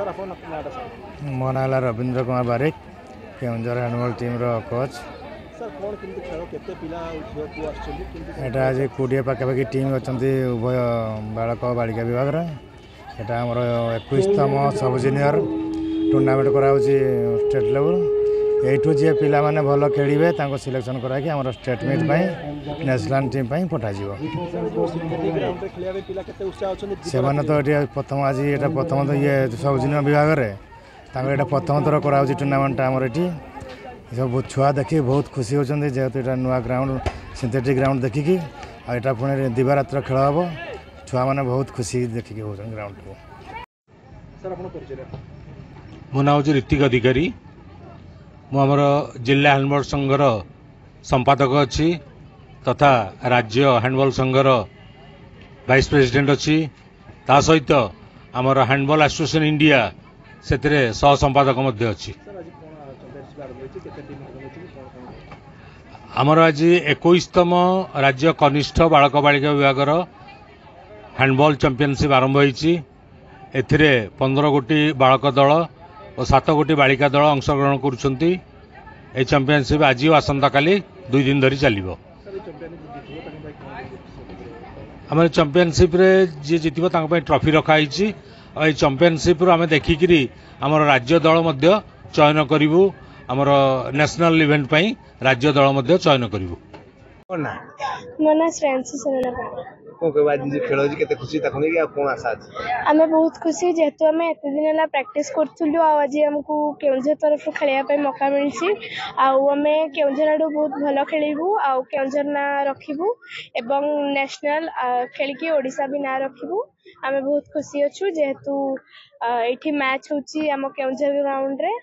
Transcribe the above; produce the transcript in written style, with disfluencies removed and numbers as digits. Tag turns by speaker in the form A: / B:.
A: मो ना रवींद्र कुमार बारिक Keonjhar handball team रो coach. यहाँ आज 20 पाखापाखि टीम अच्छा उभय बालक बालिका विभाग यहाँ आमर 21तम सब जूनियर टूर्णामेंट कराऊँ स्टेट लेवल यू जी पिला माने भल खेलिए सिलेक्शन कराई आम स्टेट मीट नेशनल टीम पठाज से तो ये प्रथम आज ये प्रथम तो ये सब जूनियर विभाग में प्रथम थर कराऊँ टूर्णामेंट आमर ये सब छुआ देखिए बहुत खुशी होती जेहेतु यहाँ नुआ ग्राउंड सिंथेटिक ग्राउंड देखिकी आटा पुणी दिवारात्र खेल हम छुआ मैंने बहुत खुशी देखिकी हो ग्राउंड को।
B: मो ना हूँ ऋतिक अधिकारी मुझर जिला हैंडबॉल संघर संपादक अच्छी तथा राज्य हैंडबॉल संघर वाइस प्रेसिडेंट अच्छी ता सहित आमर हैंडबॉल एसोसिएशन इंडिया से सह संपादक अच्छी। आमर आज 21तम राज्य कनिष्ठ बालक बालिका विभाग हैंडबॉल चैंपियनशिप आरंभ होती 15 गोटी बालक दल और 7 गोटी बालिका दल अंशग्रहण करुँच। चैंपियनशिप आज और आसंता काली 2 दिन धरी चलो। आम चैंपियनशिप जी जीत ट्रॉफी रखाई और चैंपियनशिप आम देखिकी आम राज्य दल चयन करूँ आमर नेशनल इवेंट पाई राज्य दल चयन करूँ।
C: मो ना श्रेयांशी आमे बहुत खुशी जेहेतु आम एत दिन है प्रैक्टिस करूँ आज आमको केउंझर तरफ खेलने मौका मिली आमे केउंझर आड़ बहुत भल खेलू केउंझर ना रखू एवं नेशनल खेलिकी ओडिशा भी ना रखू आमे बहुत खुशी अच्छू जेहेतु ये मैच होची आम केउंझर ग्राउंड रे